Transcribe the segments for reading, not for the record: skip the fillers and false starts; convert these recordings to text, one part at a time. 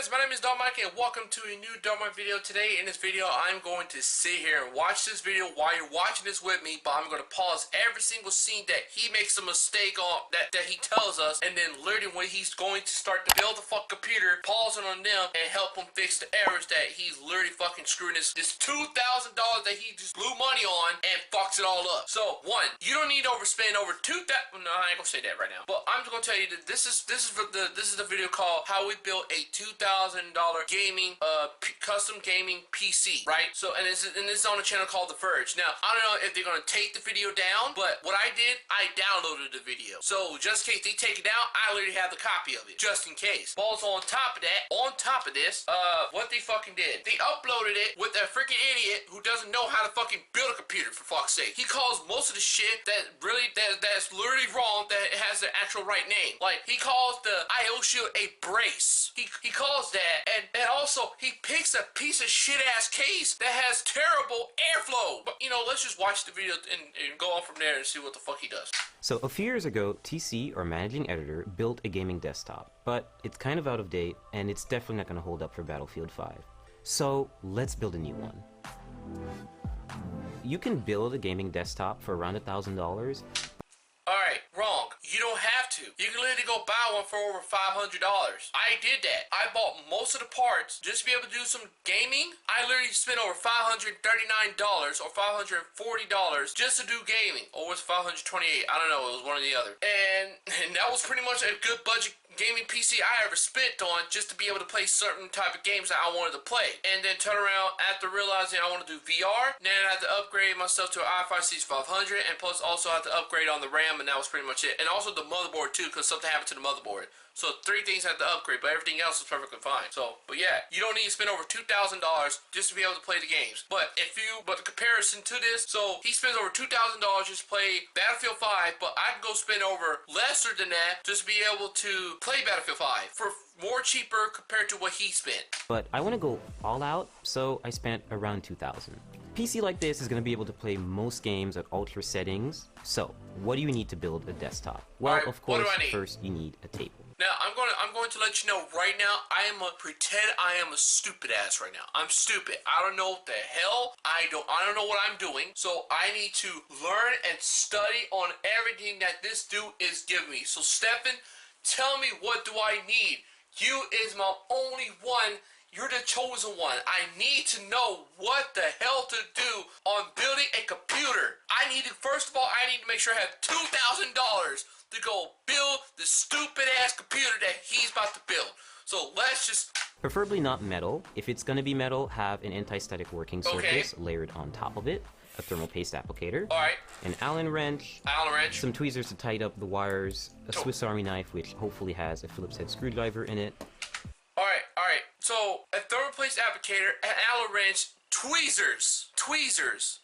guys, my name is Darkmike and welcome to a new Darkmike video. Today in this video I'm going to sit here and watch this video while you're watching this with me, but I'm going to pause every single scene that he makes a mistake on, that he tells us, and then literally when he's going to start to build the fuck computer, pausing on them and help him fix the errors that he's literally fucking screwing this $2,000 that he just blew money on and fucks it all up. So one, you don't need to overspend over $2,000. No, I ain't gonna say that right now, but I'm just gonna tell you that this is the video called how we built a $2,000 gaming custom gaming PC, right? So and this is on a channel called The Verge. Now I don't know if they're gonna take the video down, but what I did, I downloaded the video. So just in case they take it down, I literally have the copy of it, just in case. Balls on top of that, on top of this, what they fucking did, they uploaded it with that freaking idiot who doesn't know how to fucking build a computer, for fuck's sake. He calls most of the shit that's literally wrong that it has the actual right name. Like he calls the IO shield a brace. He calls that, and also he picks a piece of shit ass case that has terrible airflow. But you know, let's just watch the video and go on from there and see what the fuck he does. So a few years ago, TC, our managing editor, built a gaming desktop, but it's kind of out of date and it's definitely not going to hold up for Battlefield 5. So let's build a new one. You can build a gaming desktop for around $1,000. Alright, wrong. You don't have to. You can literally go buy one for over $500. I did that. I bought most of the parts just to be able to do some gaming. I literally spent over $539 or $540 just to do gaming. Or was it $528? I don't know. It was one or the other. And that was pretty much a good budget gaming PC I ever spent on just to be able to play certain type of games that I wanted to play. And then turn around after realizing I want to do VR. Then I had to upgrade myself to an i5-6500 and plus also I had to upgrade on the RAM, and that was pretty much it. And also the motherboard too, because something happened to the motherboard. So three things I had to upgrade, but everything else was perfectly fine. So, but yeah, you don't need to spend over $2,000 just to be able to play the games. But the comparison to this, so he spends over $2,000 just to play Battlefield 5, but I can go spend over lesser than that just to be able to play Battlefield 5 for more cheaper compared to what he spent. But I want to go all out, so I spent around $2,000. PC like this is going to be able to play most games at ultra settings. So, what do you need to build a desktop? Well, of course, first you need a table. Now, I'm going to let you know right now, pretend I am a stupid ass right now. I'm stupid. I don't know what the hell. I don't know what I'm doing. So I need to learn and study on everything that this dude is giving me. So Stefan, tell me, what do I need? You is my only one. You're the chosen one. I need to know what the hell to do on building a computer. First of all, I need to make sure I have $2,000 to go build the stupid ass computer that he's about to build. So let's just... Preferably not metal. If it's going to be metal, have an anti-static working surface layered on top of it, a thermal paste applicator, an Allen wrench, some tweezers to tighten up the wires, a Swiss Army knife which hopefully has a Phillips head screwdriver in it. Alright, so a thermal paste applicator, an Allen wrench, tweezers.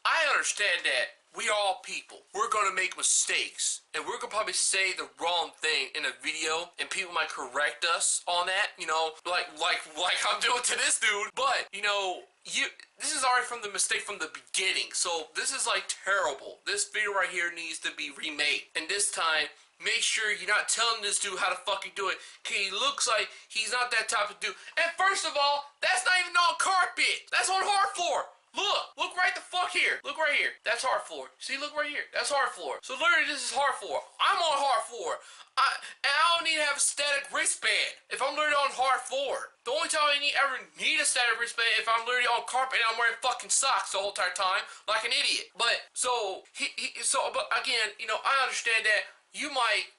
I understand that we are all people. We're gonna make mistakes, and we're gonna probably say the wrong thing in a video, and people might correct us on that, you know, like I'm doing to this dude. But you know, this is already from the mistake from the beginning, so this is like terrible. This video right here needs to be remade, and this time, make sure you're not telling this dude how to fucking do it, cause he looks like he's not that type of dude. And first of all, that's not even on carpet. That's on hard floor. Look right the fuck here. Look right here. That's hard floor. See, look right here. That's hard floor. So literally, this is hard floor. I'm on hard floor. I don't need to have a static wristband if I'm literally on hard floor. The only time I ever need a static wristband if I'm literally on carpet and I'm wearing fucking socks the whole entire time like an idiot. But so but again, you know, I understand that you might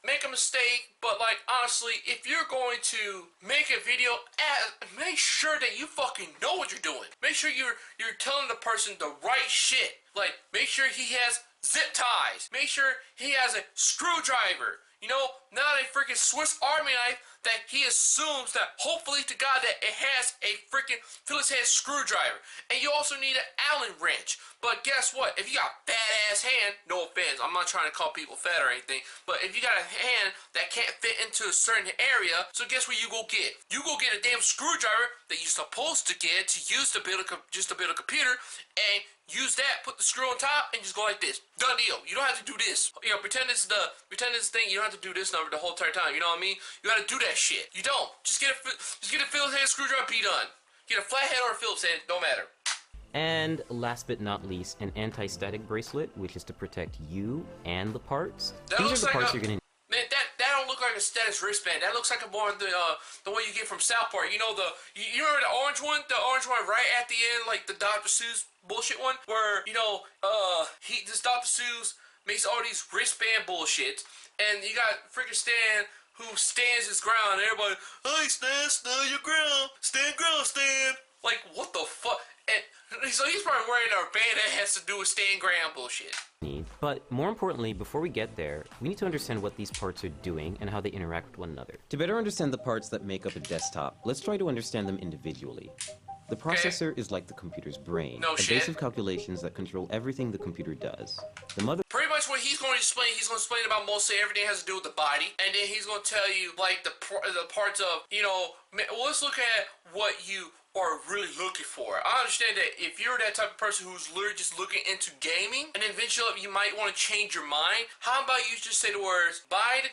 make a mistake, but like honestly, if you're going to make a video, make sure that you fucking know what you're doing. Make sure you're telling the person the right shit. Like, make sure he has zip ties. Make sure he has a screwdriver. You know, not a freaking Swiss Army knife that he assumes that hopefully to God that it has a freaking Phillips head screwdriver. And you also need an Allen wrench. But guess what? If you got a fat ass hand, no offense, I'm not trying to call people fat or anything, but if you got a hand that can't fit into a certain area, so guess what you go get? You go get a damn screwdriver that you're supposed to get to use to build just to build a computer, and use that, put the screw on top, and just go like this. Done deal. You don't have to do this. You know, pretend it's the thing. You don't have to do this number the whole entire time. You know what I mean? You gotta do that shit. You don't. Just get a Phillips head screwdriver, be done. Get a flathead or a Phillips head, don't matter. And last but not least, an anti-static bracelet, which is to protect you and the parts. These are the parts you're gonna. Man, that don't look like a status wristband. That looks like a more the one you get from South Park. You know you remember the orange one? The orange one right at the end, like the Dr. Seuss bullshit one, where this Dr. Seuss makes all these wristband bullshits, and you got freaking Stan who stands his ground, and everybody, hey Stan, stand your ground, stand ground, Stan. Like what the fuck? And so he's probably wearing a band that has to do with Stan Graham bullshit. But more importantly, before we get there, we need to understand what these parts are doing and how they interact with one another. To better understand the parts that make up a desktop, let's try to understand them individually. The processor is like the computer's brain, a base of calculations that control everything the computer does. The mother. Pretty much what he's going to explain about mostly everything has to do with the body, and then he's going to tell you like the parts of, let's look at what you are really looking for. I understand that if you're that type of person who's literally just looking into gaming, and eventually you might want to change your mind, how about you just say the words, buy the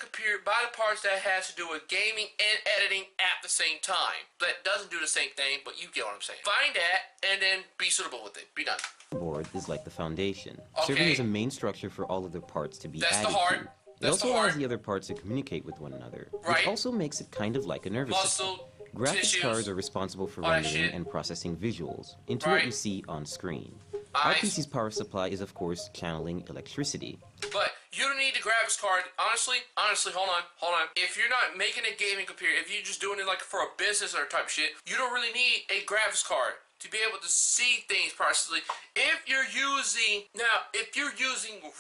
parts that has to do with gaming and editing at the same time. That doesn't do the same thing, but you get what I'm saying. Find that, and then be suitable with it. Be done. The board is like the foundation, serving as a main structure for all other parts to be added the heart. to. It also allows the other parts to communicate with one another, which also makes it kind of like a nervous system. Graphics cards are responsible for rendering and processing visuals into what you see on screen. Our PC's power supply is, of course, channeling electricity. But you don't need the graphics card. Honestly, hold on. If you're not making a gaming computer, if you're just doing it like for a business or type shit, you don't really need a graphics card to be able to see things processively. If you're using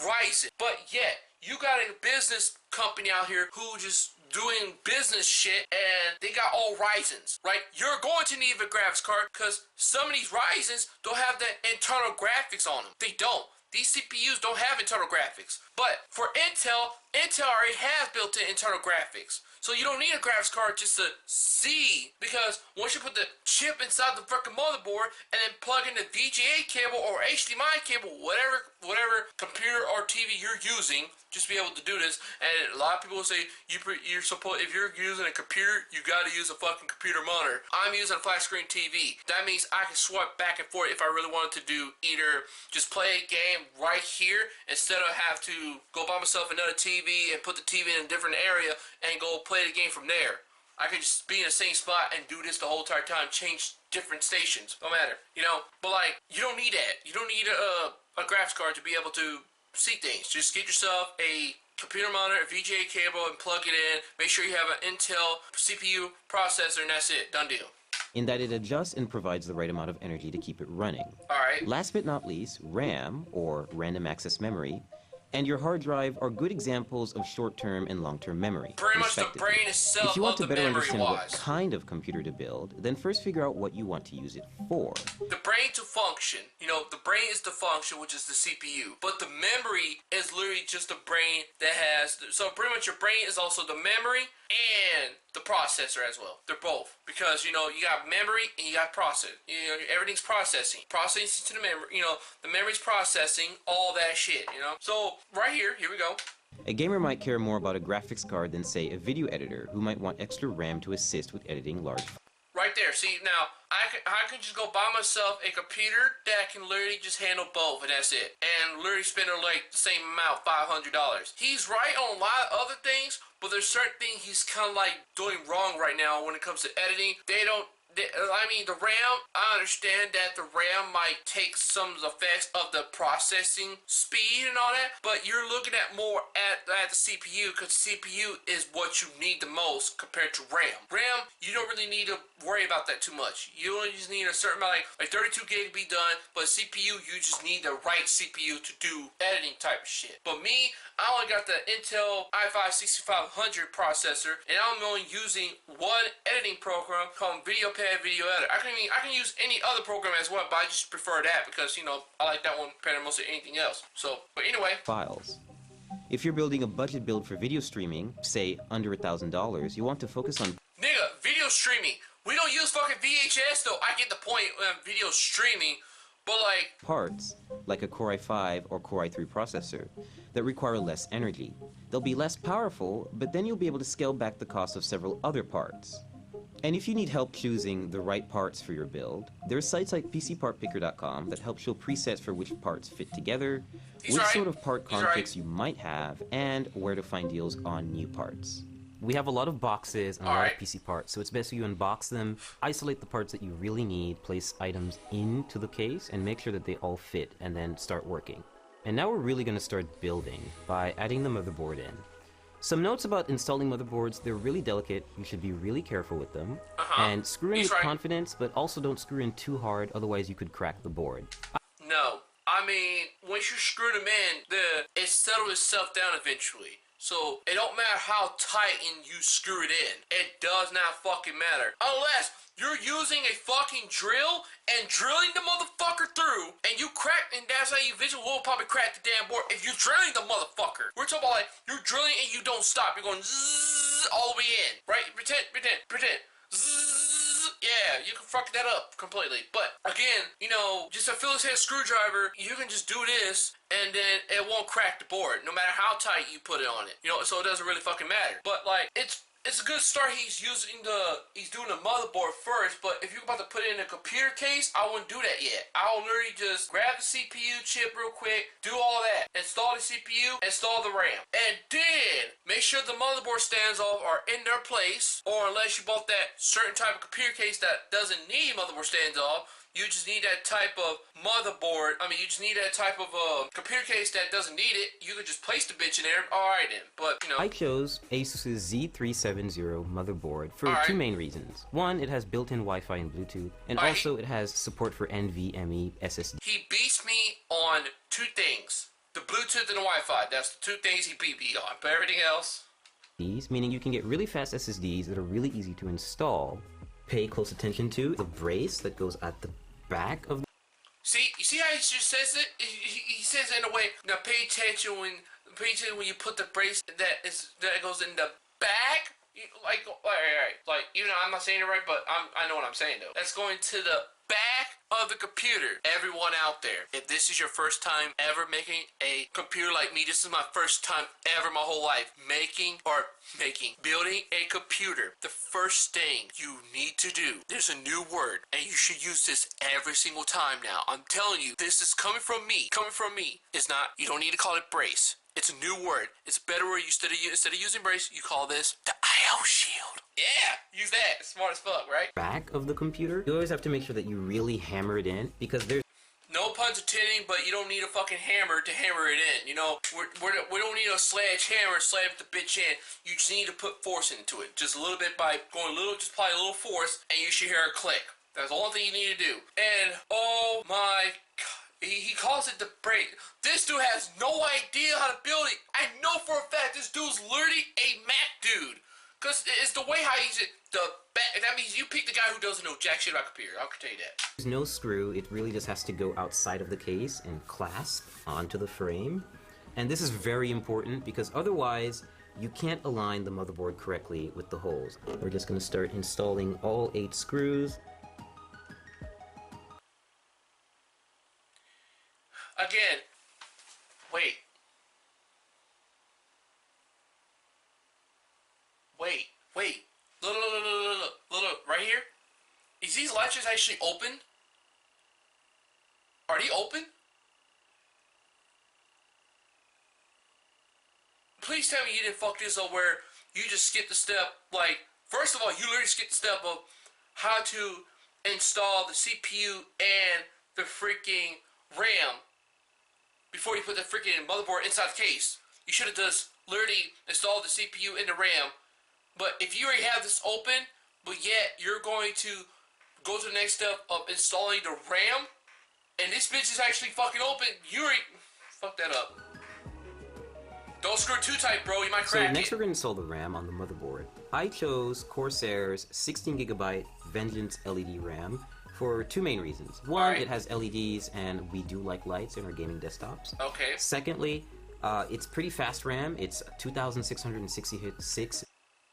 Ryzen, but yet you got a business company out here who just doing business shit and they got all Ryzens, right? You're going to need a graphics card because some of these Ryzens don't have the internal graphics on them. They don't. These CPUs don't have internal graphics. But for Intel already has built-in internal graphics. So you don't need a graphics card just to see, because once you put the chip inside the fucking motherboard and then plug in the VGA cable or HDMI cable, whatever computer or TV you're using, just be able to do this. And a lot of people will say you're supposed, if you're using a computer, you got to use a fucking computer monitor. I'm using a flat screen TV. That means I can swap back and forth if I really wanted to do either just play a game right here instead of have to go buy myself another TV and put the TV in a different area and go play the game from there. I could just be in the same spot and do this the whole entire time, change different stations, no matter, But like, you don't need that. You don't need a graphics card to be able to see things. Just get yourself a computer monitor, a VGA cable, and plug it in. Make sure you have an Intel CPU processor, and that's it. Done deal. In that it adjusts and provides the right amount of energy to keep it running. Alright. Last but not least, RAM, or random access memory, and your hard drive are good examples of short-term and long-term memory. Pretty much the brain itself. If you want to better understand what kind of computer to build, then first figure out what you want to use it for. The brain to function, the brain is the function, which is the CPU. But the memory is literally just the brain that has, so pretty much your brain is also the memory and the processor as well. They're both. Because, you got memory and you got process. Everything's processing. Processing to the memory, the memory's processing all that shit, So, right here we go. A gamer might care more about a graphics card than, say, a video editor who might want extra RAM to assist with editing large files. Right there. See, now, I can just go buy myself a computer that can literally just handle both, and that's it. And literally spend like the same amount, $500. He's right on a lot of other things, but there's certain things he's kind of like doing wrong right now when it comes to editing. The RAM, I understand that the RAM might take some of the effects of the processing speed and all that, but you're looking at more at the CPU, because CPU is what you need the most compared to RAM. RAM, you don't really need to worry about that too much. You only just need a certain amount, like 32 gig to be done, but CPU, you just need the right CPU to do editing type of shit. But me, I only got the Intel i5-6500 processor, and I'm only using one editing program called VideoPad Video Editor. I can use any other program as well, but I just prefer that because, I like that one better than most of anything else. So, but anyway. Files. If you're building a budget build for video streaming, say under $1,000, you want to focus on... Nigga, video streaming. We don't use fucking VHS though. I get the point of video streaming, But like parts, like a Core i5 or Core i3 processor, that require less energy. They'll be less powerful, but then you'll be able to scale back the cost of several other parts. And if you need help choosing the right parts for your build, there's sites like PCPartPicker.com that help show presets for which parts fit together, which sort of part conflicts you might have, and where to find deals on new parts. We have a lot of boxes and a lot of PC parts, so it's best you unbox them, isolate the parts that you really need, place items into the case, and make sure that they all fit, and then start working. And now we're really going to start building by adding the motherboard in. Some notes about installing motherboards: they're really delicate, you should be really careful with them, and screw in with confidence, but also don't screw in too hard, otherwise you could crack the board. No, I mean, once you screw them in, it settles itself down eventually. So, it don't matter how tight and you screw it in. It does not fucking matter. Unless you're using a fucking drill and drilling the motherfucker through, and you crack, and that's how you eventually will probably crack the damn board if you're drilling the motherfucker. We're talking about like, you're drilling and you don't stop. You're going zzz all the way in, right? Pretend. Zzz, yeah, you can fuck that up completely. But again, you know, just a Phillips head screwdriver, you can just do this, and then it won't crack the board, no matter how tight you put it on it. You know, so it doesn't really fucking matter. But like, it's a good start. He's doing the motherboard first, but if you're about to put it in a computer case, I wouldn't do that yet. I'll literally just grab the CPU chip real quick, do all that, install the CPU, install the RAM, and then make sure the motherboard stands off are in their place, or unless you bought that certain type of computer case that doesn't need motherboard stands off, you just need that type of motherboard. I mean, you just need that type of computer case that doesn't need it. You could just place the bitch in there. Alright then. But, you know. I chose Asus's Z370 motherboard for two main reasons. One, it has built-in Wi-Fi and Bluetooth, and also it has support for NVMe SSD. He beats me on two things: the Bluetooth and the Wi-Fi. That's the two things he beat me on. But everything else, meaning you can get really fast SSDs that are really easy to install. Pay close attention to the brace that goes at the back of the... See, you see how he just says it? He says it in a way. Now pay attention when you put the brace that goes in the back. Like, even though I'm not saying it right, but I know what I'm saying though. That's going to the back of the computer. Everyone out there, if this is your first time ever making a computer like me, this is my first time ever my whole life building a computer. The first thing you need to do, there's a new word, and you should use this every single time now. I'm telling you, this is coming from me. It's not, you don't need to call it brace. It's a new word. It's better where you instead of using brace, you call this the IO shield. Yeah, use that. It's smart as fuck, right? Back of the computer. You always have to make sure that you really hammer it in, because there's no puns intended, but you don't need a fucking hammer to hammer it in. You know, we don't need a sledgehammer to slam the bitch in. You just need to put force into it, just a little bit by going a little, just apply a little force, and you should hear a click. That's the only thing you need to do. And oh my god. He calls it the brace. This dude has no idea how to build it. I know for a fact this dude's literally a Mac dude. Because it's the way how he's that means you pick the guy who doesn't know jack shit about computer. I'll tell you that. There's no screw. It really just has to go outside of the case and clasp onto the frame. And this is very important because otherwise you can't align the motherboard correctly with the holes. We're just going to start installing all 8 screws. Again, wait, look, right here. Is these latches actually open? Are they open? Please tell me you didn't fuck this up where you just skipped the step, like, first of all, you literally skipped the step of how to install the CPU and the freaking RAM before you put the freaking motherboard inside the case. You should have just literally installed the CPU and the RAM. But if you already have this open, but yet you're going to go to the next step of installing the RAM, and this bitch is actually fucking open, you already fuck that up. Don't screw too tight, bro. You might crack it. So next we're going to install the RAM on the motherboard. I chose Corsair's 16GB Vengeance LED RAM for 2 main reasons. One, it has LEDs, and we do like lights in our gaming desktops. Okay. Secondly, it's pretty fast RAM. It's 2,666.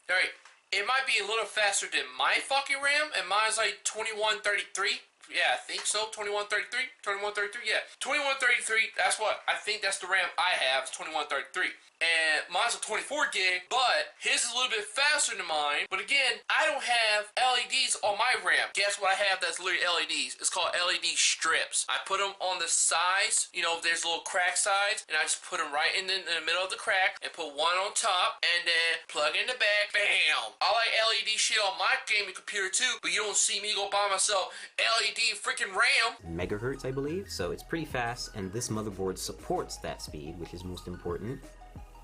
Alright, it might be a little faster than my fucking RAM, and mine's like 2133. Yeah, I think so. 2133, 2133. Yeah, 2133. That's what I think. That's the RAM I have. It's 2133. And mine's a 24 gig, but his is a little bit faster than mine. But again, I don't have LEDs on my RAM. Guess what I have that's literally LEDs? It's called LED strips. I put them on the sides. You know, there's little crack sides, and I just put them right in the middle of the crack and put one on top, and then plug in the back. Bam! I like LED shit on my gaming computer too, but you don't see me go buy myself LED freaking RAM. Megahertz, I believe, so it's pretty fast, and this motherboard supports that speed, which is most important.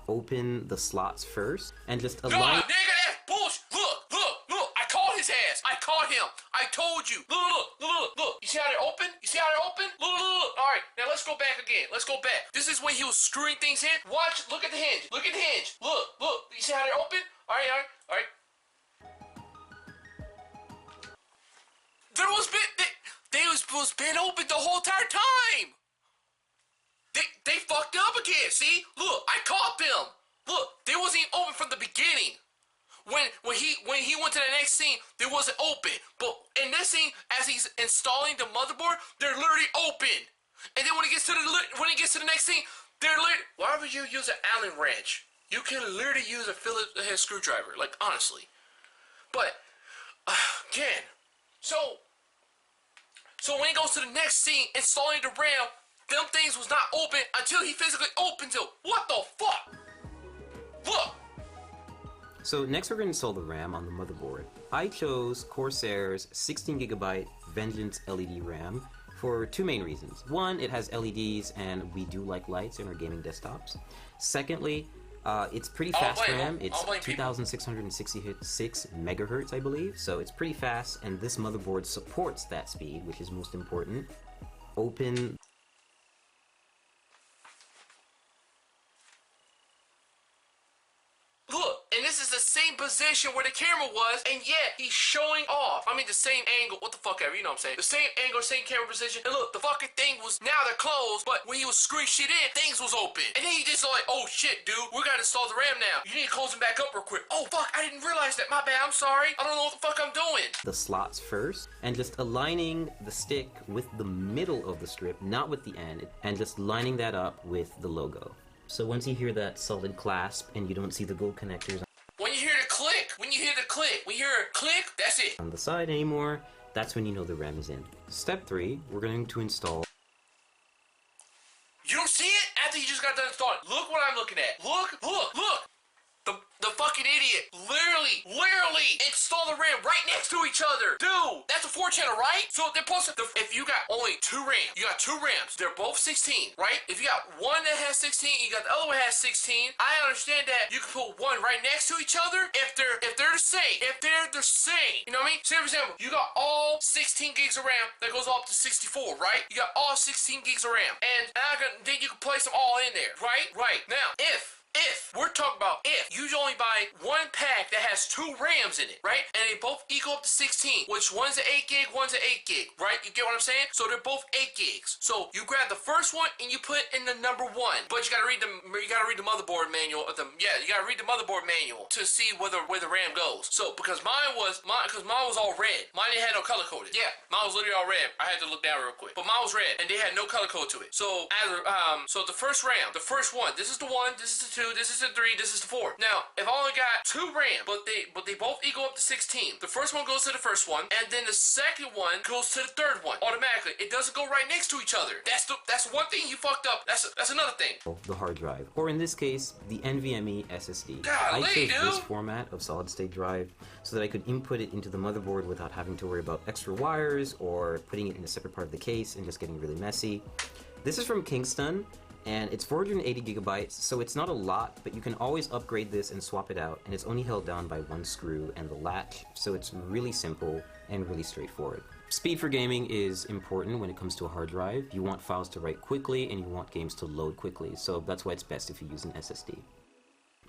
Open the slots first and just align. No, nigga, that's bullshit. Look. I called his ass. I caught him. I told you. Look. You see how they're open? You see how they're open? Look. All right, now let's go back again. Let's go back. This is when he was screwing things in. Watch. Look at the hinge. Look at the hinge. Look. You see how they're open? All right. They was been open the whole entire time. They fucked up again. See? Look, I caught them. Look, they wasn't even open from the beginning. When he went to the next scene, they wasn't open. But in this scene, as he's installing the motherboard, they're literally open. And then when he gets to the next scene, they're literally. Why would you use an Allen wrench? You can literally use a Phillips head screwdriver. Like honestly. But again, so when he goes to the next scene, installing the RAM. Them things was not open until he physically opens it. What the fuck? Look! So next we're going to install the RAM on the motherboard. I chose Corsair's 16GB Vengeance LED RAM for two main reasons. One, it has LEDs and we do like lights in our gaming desktops. Secondly, it's pretty fast RAM. It's 2666 megahertz, I believe. So it's pretty fast, and this motherboard supports that speed, which is most important. Open. This is the same position where the camera was, and yet he's showing off. I mean, the same angle, what the fuck ever, you know what I'm saying? The same angle, same camera position, and look, the fucking thing was, now they're closed, but when he was screwing shit in, things was open. And then he just like, oh shit, dude, we gotta install the RAM now. You need to close them back up real quick. Oh fuck, I didn't realize that, my bad, I'm sorry. I don't know what the fuck I'm doing. The slots first, and just aligning the stick with the middle of the strip, not with the end, and just lining that up with the logo. So once you hear that solid clasp and you don't see the gold connectors when you hear a click, that's it. On the side anymore, that's when you know the RAM is in. Step 3, we're going to install. You don't see it after you just got done installing. Look what I'm looking at. Look. The fucking idiot literally install the RAM right next to each other. Dude, that's a 4-channel, right? So they're supposed to, if you got only 2 RAMs, you got 2 RAMs, they're both 16, right? If you got one that has 16, you got the other one that has 16, I understand that you can put one right next to each other if they're the same. If they're the same. You know what I mean? Say for example, you got all 16 gigs of RAM that goes up to 64, right? You got all 16 gigs of RAM. And then you can place them all in there, right? Right. Now, if we're talking about if you only buy one pack that has 2 RAMs in it, right? And they both equal up to 16, which one's an 8 gig, one's an 8 gig, right? You get what I'm saying? So they're both 8 gigs. So you grab the first one and you put in the number 1, but you gotta read the motherboard manual. You gotta read the motherboard manual to see where the RAM goes. So because mine was all red. Mine didn't have no color coded. Yeah, mine was literally all red. I had to look down real quick, but mine was red and they had no color code to it. So so the first RAM, the first one, this is the 1, this is the 2, this is the 3, this is the 4. Now, if I only got 2 RAM, but they both equal up to 16, the first one goes to the first one, and then the second one goes to the third one automatically. It doesn't go right next to each other. That's one thing you fucked up. That's another thing. The hard drive, or in this case, the NVMe SSD. Golly, I chose this format of solid-state drive so that I could input it into the motherboard without having to worry about extra wires or putting it in a separate part of the case and just getting really messy. This is from Kingston. And it's 480 gigabytes, so it's not a lot, but you can always upgrade this and swap it out, and it's only held down by 1 screw and the latch, so it's really simple and really straightforward. Speed for gaming is important when it comes to a hard drive. You want files to write quickly, and you want games to load quickly, so that's why it's best if you use an SSD.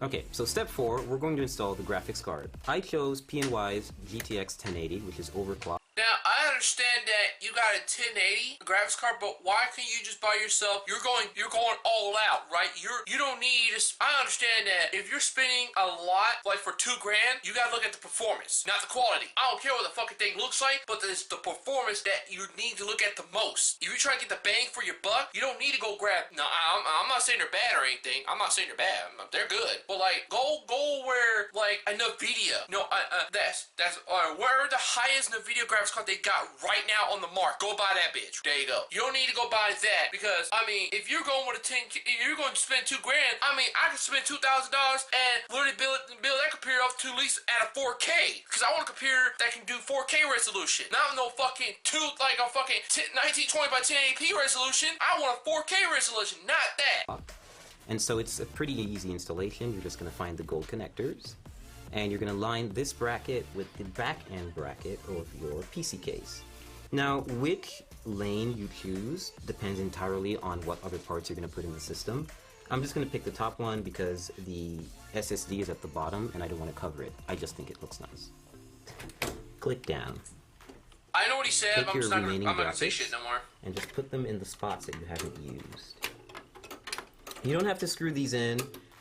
Okay, so step 4, we're going to install the graphics card. I chose PNY's GTX 1080, which is overclocked. Now, I understand that you got a 1080 graphics card, but why can't you just buy yourself? You're going all out, right? You don't need. I understand that if you're spending a lot, like for $2 grand, you gotta look at the performance, not the quality. I don't care what the fucking thing looks like, but it's the performance that you need to look at the most. If you're trying to get the bang for your buck, you don't need to go grab. No, I'm not saying they're bad or anything. I'm not saying they're bad. They're good, but like go where like a Nvidia. No, that's where the highest Nvidia graphics card they got right now on the market. Go buy that bitch. There you go. You don't need to go buy that because I mean, if you're going with if you're going to spend $2 grand, I mean, I can spend $2,000 and literally build that computer up to at least at a 4K because I want a computer that can do 4K resolution, not no fucking 1920 by 1080p resolution. I want a 4K resolution, not that. And so it's a pretty easy installation. You're just going to find the gold connectors, and you're going to line this bracket with the back end bracket of your PC case. Now, which lane you choose depends entirely on what other parts you're going to put in the system. I'm just going to pick the top one because the SSD is at the bottom and I don't want to cover it. I just think it looks nice. Click down. I know what he said, Take but your remaining I'm not going to say shit no more. And just put them in the spots that you haven't used. You don't have to screw these in.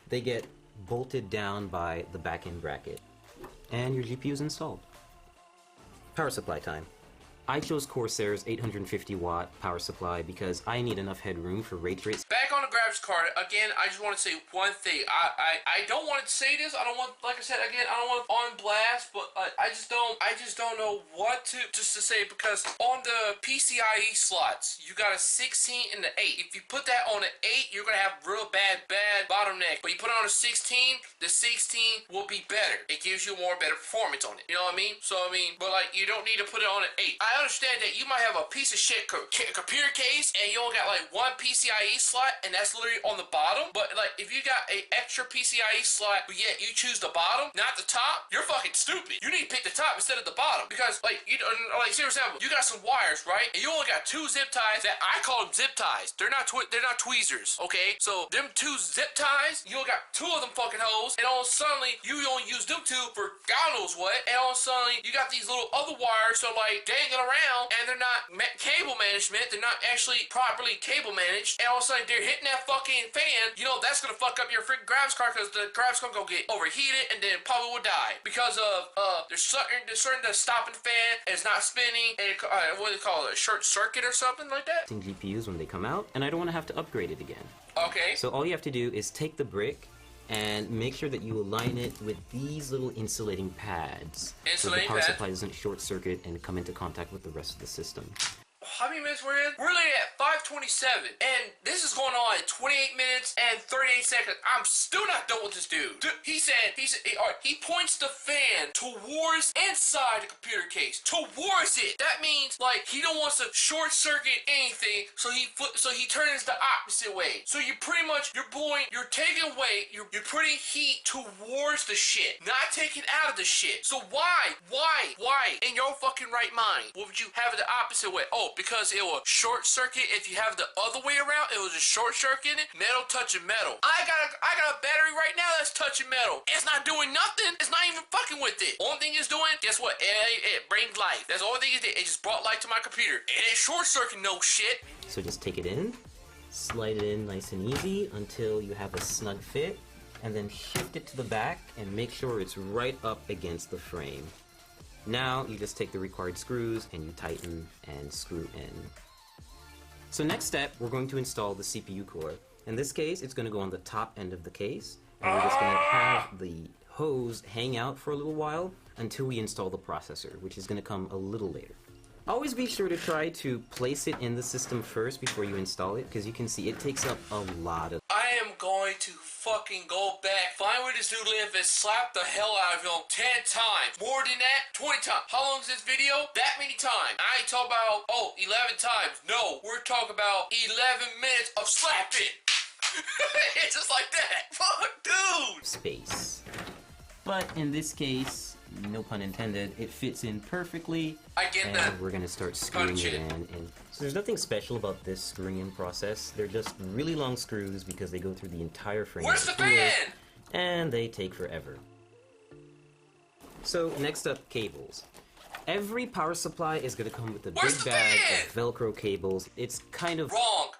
They get bolted down by the back end bracket. And your GPU is installed. Power supply time. I chose Corsair's 850 watt power supply because I need enough headroom for ray trace. Back on the graphics card, again, I just want to say one thing. I don't want to say this. I don't want, like I said, again, I don't want it on blast, but I just don't know what to say because on the PCIe slots, you got a 16 and the 8. If you put that on an 8, you're going to have real bad bottleneck. But you put it on a 16, the 16 will be better. It gives you better performance on it. You know what I mean? So, I mean, but like, you don't need to put it on an 8. I understand that you might have a piece of shit computer case and you only got like one PCIe slot and that's literally on the bottom. But like if you got an extra PCIe slot but yet you choose the bottom, not the top, you're fucking stupid. You need to pick the top instead of the bottom because like say for example, you got some wires, right? And you only got 2 zip ties that I call them zip ties. They're not tweezers, okay? So them 2 zip ties, you only got 2 of them fucking hoes, and all suddenly you only use them 2 for God knows what, and all suddenly you got these little other wires so like dangling around and they're not cable management, they're not actually properly cable managed, and all of a sudden they're hitting that fucking fan. You know that's gonna fuck up your freaking graphics card because the graphics card gonna get overheated and then probably will die because of there's certain that's stopping the fan and it's not spinning and what do they call it, a short circuit or something like that. GPUs when they come out, and I don't want to have to upgrade it again. Okay. So all you have to do is take the brick and make sure that you align it with these little insulating pads so the power supply doesn't short circuit and come into contact with the rest of the system. How many minutes we're in? We're literally at 5:27, and this is going on at 28 minutes and 38 seconds. I'm still not done with this dude. He points the fan towards inside the computer case, towards it. That means like he don't want to short circuit anything, so he turns the opposite way. So you're taking away, you're putting heat towards the shit, not taking out of the shit. So why in your fucking right mind would you have it the opposite way? Oh, because it will short circuit. If you have the other way around, it will just short circuit it. Metal touching metal. I got a battery right now that's touching metal. It's not doing nothing. It's not even fucking with it. Only thing it's doing, guess what? It brings life. That's the only thing it did. It just brought light to my computer. It ain't short circuit no shit. So just take it in, slide it in nice and easy until you have a snug fit, and then shift it to the back and make sure it's right up against the frame. Now you just take the required screws and you tighten and screw in. So next step, we're going to install the CPU core. In this case, it's going to go on the top end of the case, and we're just going to have the hose hang out for a little while until we install the processor, which is going to come a little later. Always be sure to try to place it in the system first before you install it, because you can see it takes up a lot of... I am going to fucking go back, find where this dude lives, and slap the hell out of him 10 times. More than that, 20 times. How long is this video? That many times. I ain't talking about, 11 times. No, we're talking about 11 minutes of slapping. It's just like that. Fuck, dude. Space. But in this case, no pun intended, it fits in perfectly. I get that. And we're gonna start screwing it in. And so there's nothing special about this screwing in process. They're just really long screws because they go through the entire frame. Where's the fan? And they take forever. So next up, cables. Every power supply is gonna come with a big bag of Velcro cables. It's kind of... Wrong.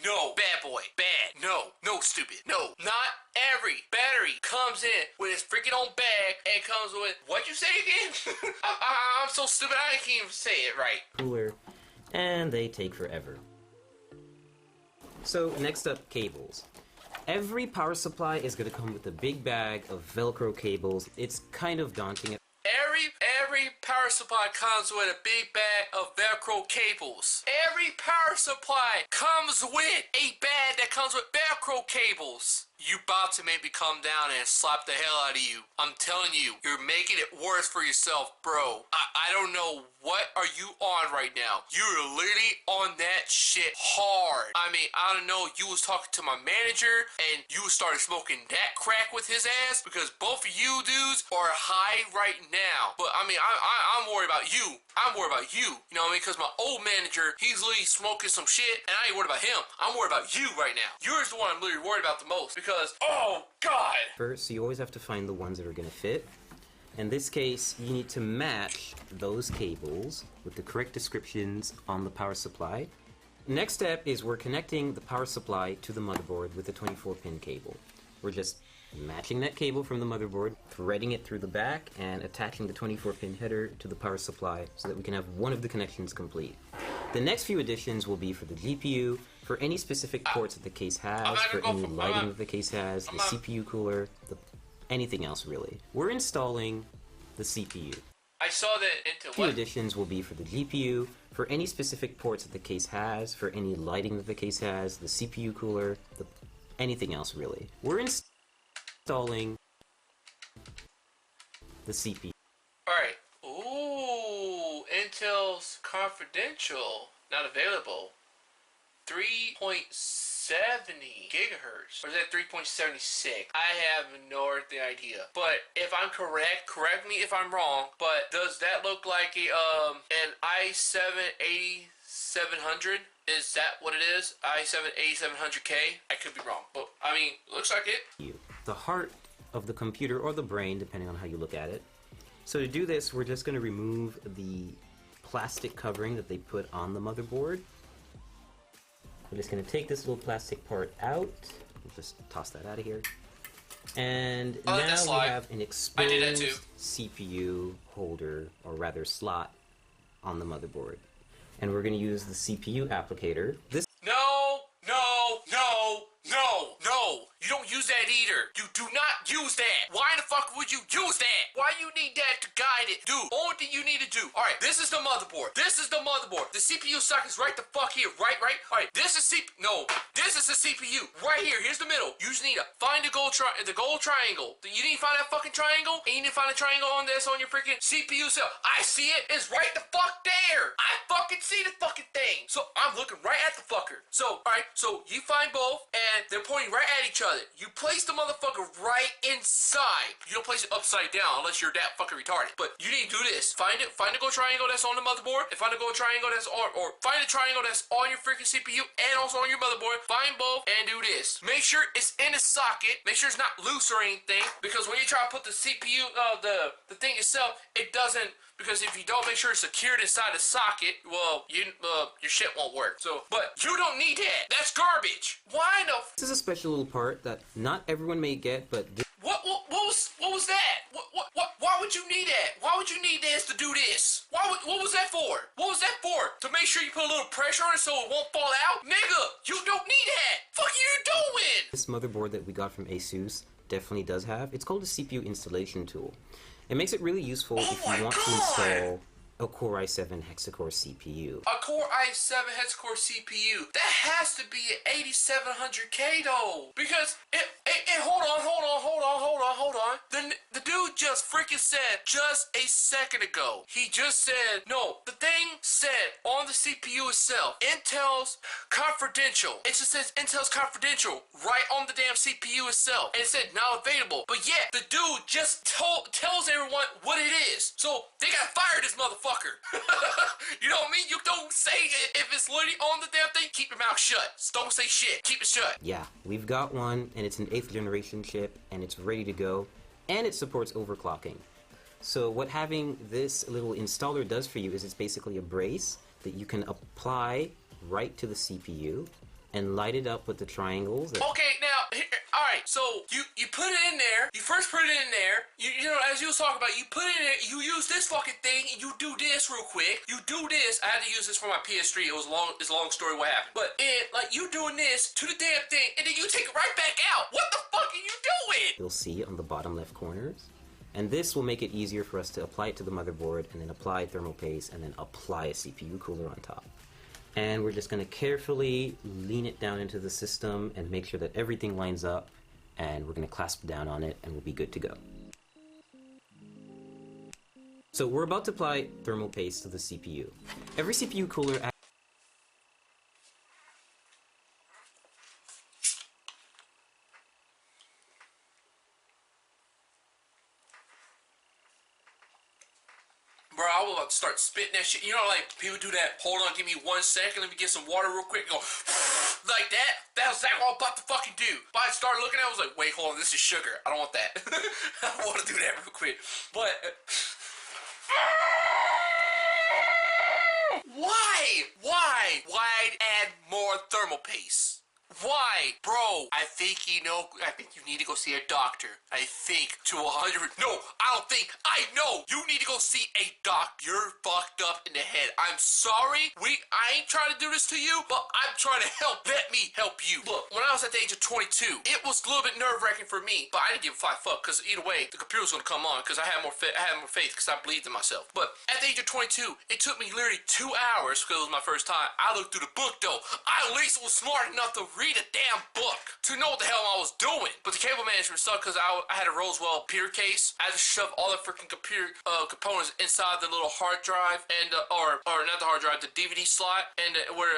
No. Bad boy. Bad. No, stupid. No. Not every battery comes in with its freaking own bag and comes with... What'd you say again? I'm so stupid I can't even say it right. Cooler. And they take forever. So, next up, cables. Every power supply is going to come with a big bag of Velcro cables. It's kind of daunting. Every power supply comes with a big bag of Velcro cables. Every power supply comes with a bag that comes with Velcro cables. You about to make me come down and slap the hell out of you. I'm telling you, you're making it worse for yourself, bro. I don't know what are you on right now. You're literally on that shit hard. I mean, I don't know, you was talking to my manager and you started smoking that crack with his ass because both of you dudes are high right now. But I mean, I'm worried about you. I'm worried about you. You know what I mean? Because my old manager, he's literally smoking some shit and I ain't worried about him. I'm worried about you right now. You're the one I'm literally worried about the most because, oh God. First, so you always have to find the ones that are going to fit. In this case, you need to match those cables with the correct descriptions on the power supply. Next step is we're connecting the power supply to the motherboard with a 24-pin cable. We're just matching that cable from the motherboard, threading it through the back, and attaching the 24-pin header to the power supply so that we can have one of the connections complete. The next few additions will be for the GPU, for any specific ports that the case has, for any lighting that the case has, the CPU cooler, anything else really. We're installing the CPU. I saw that into few additions will be for the GPU, for any specific ports that the case has, for any lighting that the case has, the CPU cooler, anything else really. We're installing the CPU. Alright. Ooh, Intel's confidential, not available. 3.70 gigahertz. Or is that 3.76? I have no idea. But if I'm correct me if I'm wrong, but does that look like an i7 8700? Is that what it is? i7 8700K? I could be wrong, but I mean, looks like it. The heart of the computer, or the brain, depending on how you look at it. So to do this, we're just going to remove the plastic covering that they put on the motherboard. We're just going to take this little plastic part out. We'll just toss that out of here. And now we have an exposed CPU holder, or rather slot, on the motherboard. And we're going to use the CPU applicator. No! You don't use that either. You do not use that. Why the fuck would you use that? Why you need that to guide it? Dude, only thing you need to do. Alright, this is the motherboard. The CPU socket's right the fuck here. Right? Alright, this is this is the CPU. Right here. Here's the middle. You just need to find the gold triangle. You need to find that fucking triangle, and you need to find a triangle on this on your freaking CPU cell. I see it. It's right the fuck there. I fucking see the fucking thing. So I'm looking right at the fucker. So, alright, so you find both, and they're pointing right at each other. You place the motherfucker right inside. You don't place it upside down unless you're that fucking retarded. But you need to do this. Find the gold triangle that's on the motherboard, and find the gold triangle that's on, or find the triangle that's on your freaking CPU and also on your motherboard. Find both and do this. Make sure it's in the socket. Make sure it's not loose or anything, because when you try to put the CPU, the thing itself, it doesn't. Because if you don't make sure it's secured inside the socket, well, your shit won't work. So, but you don't need that. That's garbage. Why the? This is a special little part that not everyone may get, but what was that? Why would you need that? Why would you need this to do this? What was that for? What was that for? To make sure you put a little pressure on it so it won't fall out? Nigga, you don't need that. Fuck you doing? This motherboard that we got from ASUS definitely does have. It's called a CPU installation tool. It makes it really useful if you want to install a Core i7 hexa-core CPU. A Core i7 hexa-core CPU. That has to be an 8700K though. Because hold on. The dude just freaking said just a second ago. He just said, no, the thing said on the CPU itself, Intel's confidential. It just says Intel's confidential right on the damn CPU itself. And it said not available. But yet, the dude just tells everyone what it is. So they gotta fire this motherfucker. You know what I mean? You don't say it. If it's literally on the damn thing, keep your mouth shut. Don't say shit. Keep it shut. Yeah, we've got one, and it's an 8th generation chip, and it's ready to go, and it supports overclocking. So what having this little installer does for you is it's basically a brace that you can apply right to the CPU and light it up with the triangles. Okay, now, alright, so you put it in there, you first put it in there, you know, as you was talking about, you put it in there, you use this fucking thing, and you do this real quick, you do this, I had to use this for my PS3, it's a long story what happened, but like, you doing this to the damn thing, and then you take it right back out, what the fuck are you doing? You'll see on the bottom left corners, and this will make it easier for us to apply it to the motherboard, and then apply thermal paste, and then apply a CPU cooler on top. And we're just going to carefully lean it down into the system and make sure that everything lines up, and we're going to clasp down on it and we'll be good to go. So we're about to apply thermal paste to the CPU. Every CPU cooler Bro, I was about to start spitting that shit. You know, like, people do that, hold on, give me 1 second, let me get some water real quick, go, like that. That was exactly what I was about to fucking do. But I started looking at it, I was like, wait, hold on, this is sugar. I don't want that. I don't want to do that real quick. But, why add more thermal paste? Why? Bro, I think you need to go see a doctor. I think to 100. No, I don't think. I know. You need to go see a doctor. You're fucked up in the head. I'm sorry. I ain't trying to do this to you, but I'm trying to help. Let me help you. Look, when I was at the age of 22, it was a little bit nerve-wracking for me, but I didn't give a fuck because either way, the computer was gonna come on because I had more faith because I believed in myself. But at the age of 22, it took me literally 2 hours because it was my first time. I looked through the book though. I at least was smart enough to read a damn book to know what the hell I was doing. But the cable management sucked because I had a Roswell computer case. I had to shove all the freaking computer components inside the little hard drive and or not the hard drive, the DVD slot, and where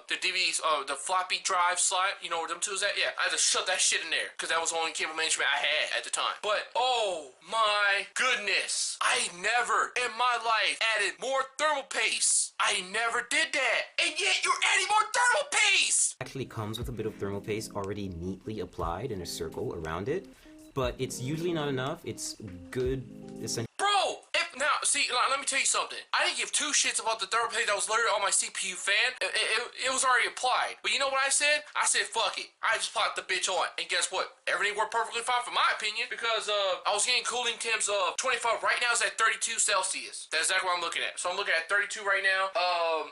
the DVDs, the floppy drive slot. You know where them two is at? Yeah, I had to shove that shit in there because that was the only cable management I had at the time. But oh my goodness, I never in my life added more thermal paste. I never did that, and yet you're adding more thermal paste. Actually comes with a bit of thermal paste already neatly applied in a circle around it, but it's usually not enough. It's good essentially. Bro, now see, let me tell you something. I didn't give 2 shits about the thermal paste that was literally on my CPU fan. It was already applied. But you know what I said? I said fuck it. I just popped the bitch on, and guess what? Everything worked perfectly fine for my opinion because I was getting cooling temps of 25. Right now it's at 32 Celsius. That's exactly what I'm looking at. So I'm looking at 32 right now.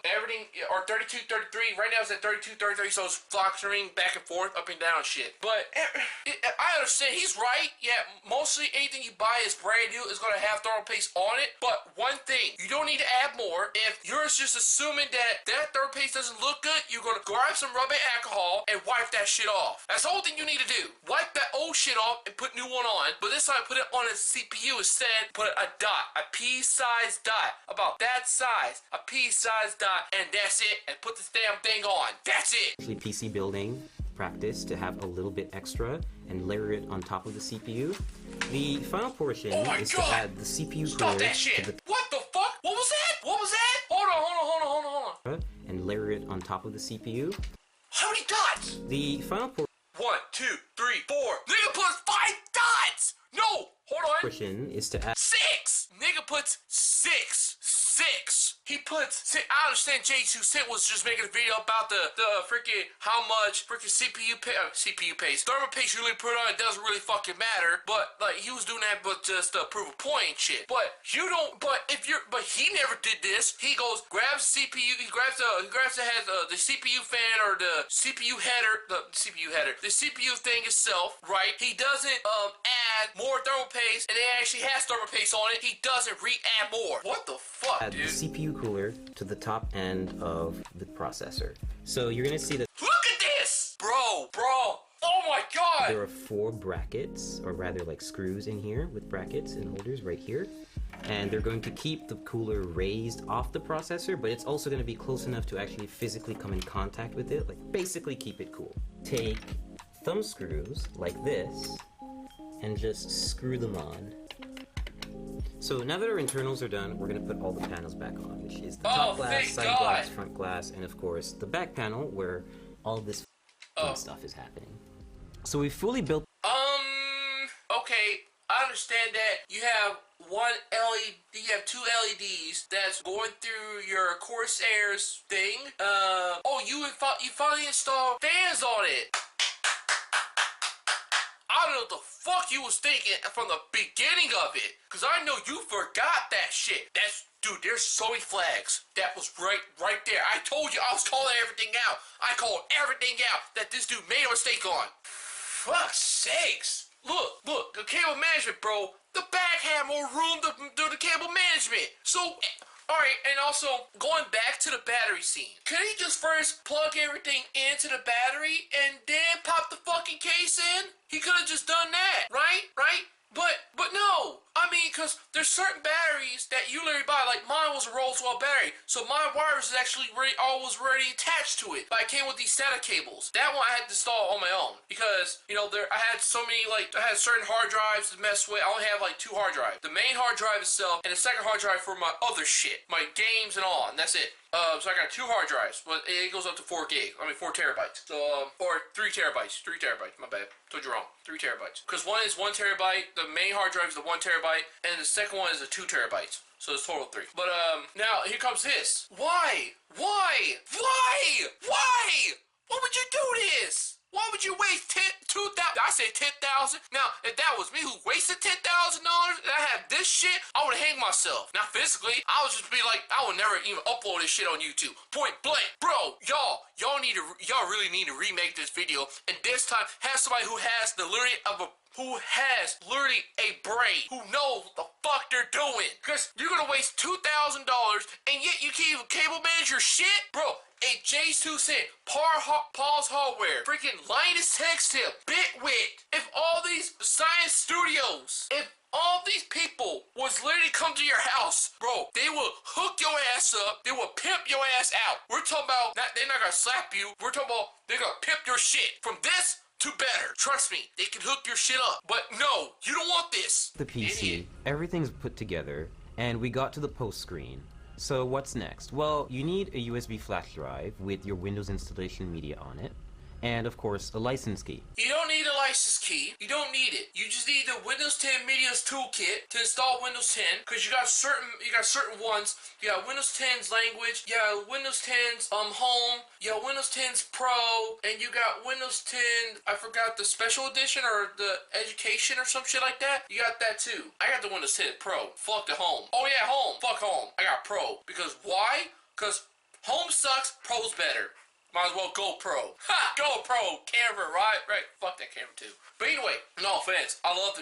Everything or 32, 33. Right now it's at 32, 33. So it's fluctuating back and forth, up and down, shit. But I understand. He's right. Yeah, mostly anything you buy is brand new is gonna have thermal paste on it. But one thing, you don't need to add more. If you're just assuming that thermal paste doesn't look good, you're gonna grab some rubbing alcohol and wipe that shit off. That's the whole thing you need to do. Wipe that old shit off and put new one on. But this time, put it on a CPU instead. Put a dot, a pea-sized dot, about that size, a pea-sized dot, and that's it. And put this damn thing on. That's it. Actually, PC building practice to have a little bit extra and layer it on top of the CPU. The final portion is to add the CPU Stop that shit! What the fuck? What was that? What was that? Hold on. And layer it on top of the CPU. How many dots? The final portion 1, 2, 3, 4. Nigga puts 5 dots! No! Hold on. Portion is to add 6! Nigga puts 6. 6. He puts. I understand J2 Cent was just making a video about the freaking how much freaking CPU paste. Thermal paste you really put on it doesn't really fucking matter. But like he was doing that, but just to prove a point and shit. But you don't. But if you're. But he never did this. He goes grabs CPU. He grabs the CPU fan or the CPU header. The CPU thing itself. Right. He doesn't add more thermal paste, and it actually has thermal paste on it. He doesn't re-add more. What the fuck, add dude? The CPU cooler to the top end of the processor. So you're gonna see that. Look at this, bro. Oh my god. There are 4 brackets, or rather like screws in here with brackets and holders right here. And they're going to keep the cooler raised off the processor, but it's also going to be close enough to actually physically come in contact with it, like basically keep it cool. Take thumb screws like this and just screw them on. So now that our internals are done, we're going to put all the panels back on, which is the top glass, side glass, front glass, and of course the back panel where all this fun stuff is happening. So we fully built. Okay, I understand that you have one LED, you have two LEDs that's going through your Corsair's thing. You finally installed fans on it. I don't know what the fuck you was thinking from the beginning of it, cause I know you forgot that shit. Dude, there's so many flags. That was right there. I told you I was calling everything out. I called everything out that this dude made a mistake on. Fuck's sakes. Look, the cable management, bro. The back had more room to do the cable management. So, alright, and also, going back to the battery scene. Could he just first plug everything into the battery and then pop the fucking case in? He could have just done that, right? But no. I mean, because there's certain batteries that you literally buy. Like, mine was a Roll-12 battery. So my wires is actually always already attached to it. But I came with these SATA cables. That one I had to install on my own. Because, you know, I had so many, like, I had certain hard drives to mess with. I only have, like, 2 hard drives. The main hard drive itself and the second hard drive for my other shit. My games and all. And that's it. So I got 2 hard drives, but it goes up to 4 terabytes. So, or 3 terabytes. 3 terabytes, my bad. Told you wrong. 3 terabytes. Because one is 1 terabyte, the main hard drive is the 1 terabyte, and the second one is a 2 terabytes. So it's total 3. But, now, here comes this. Why? Why would you do this? Why would you waste $2,000? I say $10,000. Now, if that was me who wasted $10,000 and I had this shit, I would hang myself. Now, physically, I would just be like, I would never even upload this shit on YouTube. Point blank. Bro, y'all really need to remake this video, and this time have somebody who has the who has literally a brain, who knows what the fuck they're doing. Because you're gonna waste $2,000 and yet you can't even cable manage your shit? Bro, a J2 cent, Paul's Hardware, freaking Linus Tech Tip, Bitwit, if all these science studios, if all these people was literally come to your house, bro, they will hook your ass up, they will pimp your ass out. We're talking about, they're not gonna slap you, we're talking about they're gonna pimp your shit. From this to better. Trust me, they can hook your shit up. But no, you don't want this. The PC, everything's put together, and we got to the post screen. So what's next? Well, you need a USB flash drive with your Windows installation media on it, and of course, a license key. You don't need a license key. You don't need it. You just need the Windows 10 Media's Toolkit to install Windows 10, because you got certain ones. You got Windows 10's language, you got Windows 10's home, you got Windows 10's Pro, and you got Windows 10, I forgot the special edition or the education or some shit like that. You got that too. I got the Windows 10 Pro. Fuck the home. Oh yeah, home. Fuck home. I got Pro. Because why? Because home sucks, Pro's better. Might as well go Pro. Ha! Go Pro camera, right? Fuck that camera too. But anyway, no offense. I love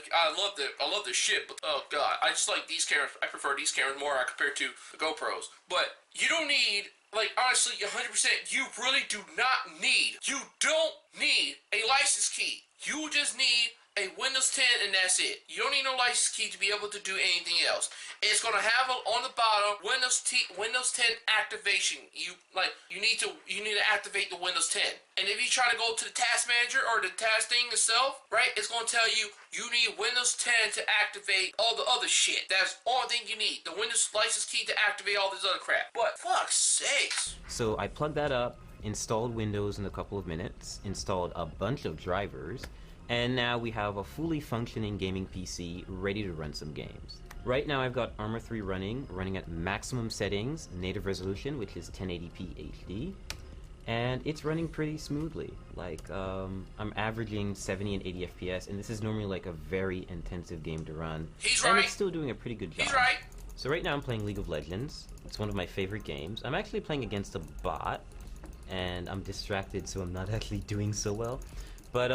the shit, but oh god, I just like these cameras. I prefer these cameras more compared to the GoPros. But you don't need, like, honestly, 100%, you really do not need. You don't need a license key. You just need a Windows 10 and that's it. You don't need no license key to be able to do anything else. It's gonna have on the bottom Windows 10 activation. You need to activate the Windows 10. And if you try to go to the task manager or the task thing itself, right, it's gonna tell you need Windows 10 to activate all the other shit. That's the only thing you need. The Windows license key to activate all this other crap. But fuck's sakes. So I plugged that up, installed Windows in a couple of minutes, installed a bunch of drivers, and now we have a fully functioning gaming PC ready to run some games. Right now I've got Arma 3 running at maximum settings, native resolution, which is 1080p HD, and it's running pretty smoothly. Like, I'm averaging 70 and 80 FPS, and this is normally like a very intensive game to run. He's and right. It's still doing a pretty good job. He's right. So right now I'm playing League of Legends. It's one of my favorite games. I'm actually playing against a bot, and I'm distracted, so I'm not actually doing so well. But,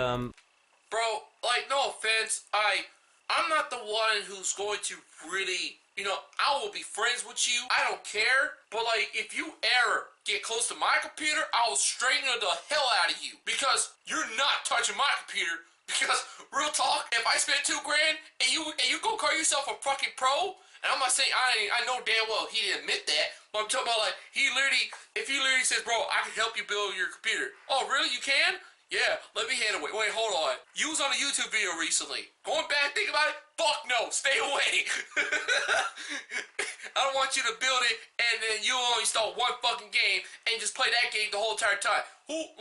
Bro, like, no offense, I'm not the one who's going to really, I will be friends with you. I don't care. But, like, if you ever get close to my computer, I will straighten the hell out of you. Because you're not touching my computer. Because, real talk, if I spend $2 grand and you go call yourself a fucking pro, and I'm not saying, I know damn well he didn't admit that, but I'm talking about, like, if he literally says, bro, I can help you build your computer. Oh, really? You can? Yeah, let me handle it. Wait, hold on. You was on a YouTube video recently. Going back, think about it? Fuck no, stay away. I don't want you to build it and then you only install one fucking game and just play that game the whole entire time.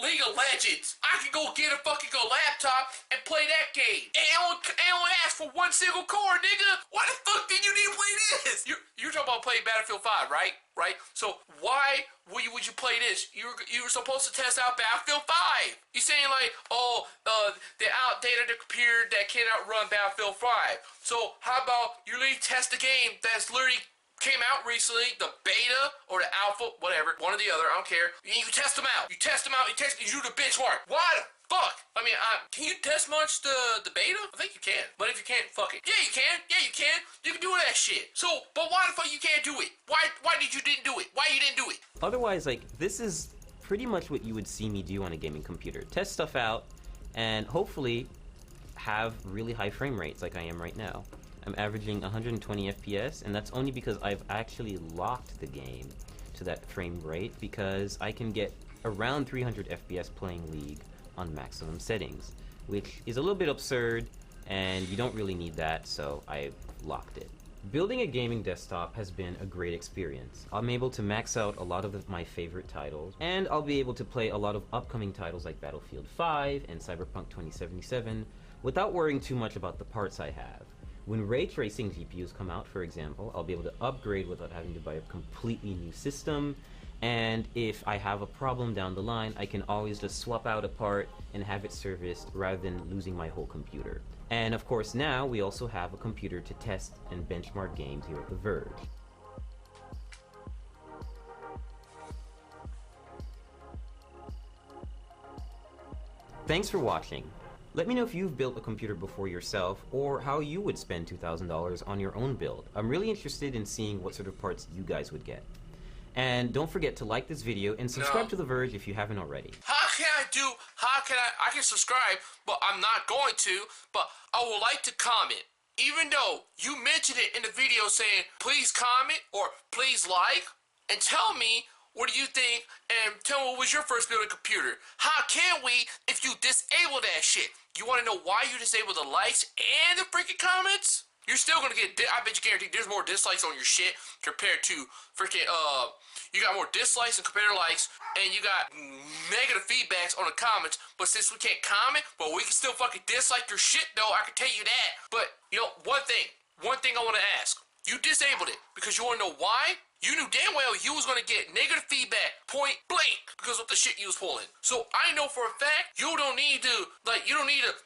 League of Legends. I can go get a fucking laptop and play that game. And it only asks for one single core, nigga. Why the fuck did you need to play this? You're talking about playing Battlefield 5, right? Right? So why would you play this? You were supposed to test out Battlefield 5. You saying like, oh, they outdated the computer that cannot run Battlefield 5. So how about you literally test the game that's literally came out recently, the beta or the alpha, whatever, one or the other, I don't care. You test them out. You do the benchmark. Why the fuck? I mean, can you test much the beta? I think you can. But if you can't, fuck it. Yeah, you can. Yeah, you can. You can do that shit. So, but why the fuck you can't do it? Why didn't do it? Why you didn't do it? Otherwise, like, this is pretty much what you would see me do on a gaming computer. Test stuff out, and hopefully have really high frame rates like I am right now. I'm averaging 120 FPS, and that's only because I've actually locked the game to that frame rate, because I can get around 300 FPS playing League on maximum settings, which is a little bit absurd, and you don't really need that, so I've locked it. Building a gaming desktop has been a great experience. I'm able to max out a lot of my favorite titles, and I'll be able to play a lot of upcoming titles like Battlefield 5 and Cyberpunk 2077 without worrying too much about the parts I have. When ray tracing GPUs come out, for example, I'll be able to upgrade without having to buy a completely new system, and if I have a problem down the line, I can always just swap out a part and have it serviced rather than losing my whole computer. And of course now, we also have a computer to test and benchmark games here at The Verge. Thanks for watching. Let me know if you've built a computer before yourself, or how you would spend $2,000 on your own build. I'm really interested in seeing what sort of parts you guys would get. And don't forget to like this video and subscribe to The Verge if you haven't already. I can subscribe, but I'm not going to, but I would like to comment. Even though you mentioned it in the video saying, please comment or please like, and tell me what do you think, and tell me what was your first building computer. How can we if you disable that shit? You want to know why you disable the likes and the freaking comments? You're still gonna get, I bet you guarantee there's more dislikes on your shit compared to freaking, you got more dislikes and compared to likes, and you got negative feedbacks on the comments, but since we can't comment, but we can still fucking dislike your shit though, I can tell you that. But, you know, one thing I want to ask. You disabled it because you want to know why? You knew damn well you was going to get negative feedback point blank because of the shit you was pulling. So I know for a fact you don't need to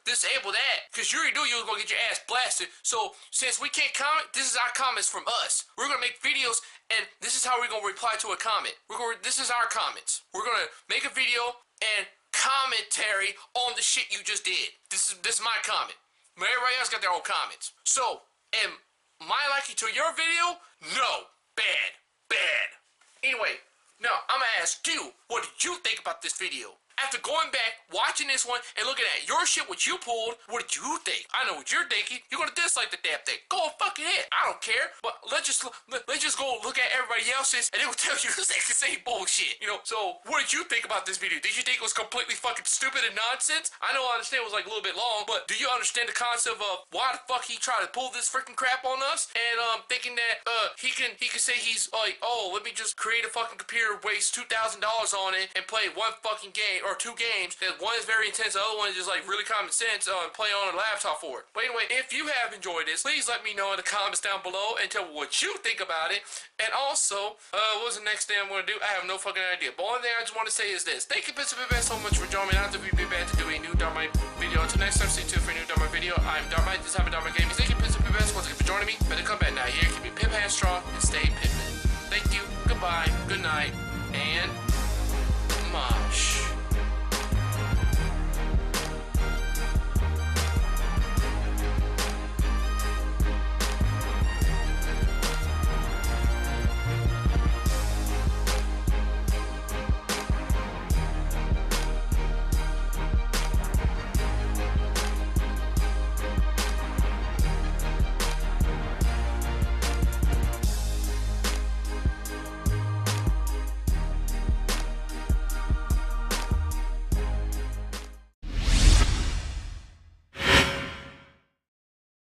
disable that, because you already knew you was going to get your ass blasted. So since we can't comment, this is our comments from us. We're going to make videos, and this is how we're going to reply to a comment. This is our comments. We're going to make a video and commentary on the shit you just did. This is my comment. But everybody else got their own comments. So, am I liking to your video? No. Bad. Anyway, now I'm gonna ask you, what did you think about this video? After going back, watching this one, and looking at your shit, what you pulled, what did you think? I know what you're thinking. You're gonna dislike the damn thing. Go fucking ahead. I don't care. But let's just go look at everybody else's, and they will tell you the same bullshit. You know. So, what did you think about this video? Did you think it was completely fucking stupid and nonsense? I know I understand it was like a little bit long, but do you understand the concept of why the fuck he tried to pull this freaking crap on us? And thinking that he can say he's like, oh, let me just create a fucking computer, waste $2,000 on it, and play one fucking game or two games. One is very intense, the other one is just like really common sense, playing on a laptop for it. But anyway, if you have enjoyed this, please let me know in the comments down below and tell me what you think about it. And also, what's the next thing I'm going to do? I have no fucking idea. But one thing I just want to say is this. Thank you, Mr. Big so much for joining me. I have to be bad to do a new Darkmike video. Until next time, stay tuned for a new Darkmike video. I'm Darkmike, this time of Darkmike Gaming. Thank you, Mr. Big once again for joining me. Better come back now. Here, keep me pip hand strong and stay pippin'. Thank you, goodbye, good night, and mosh.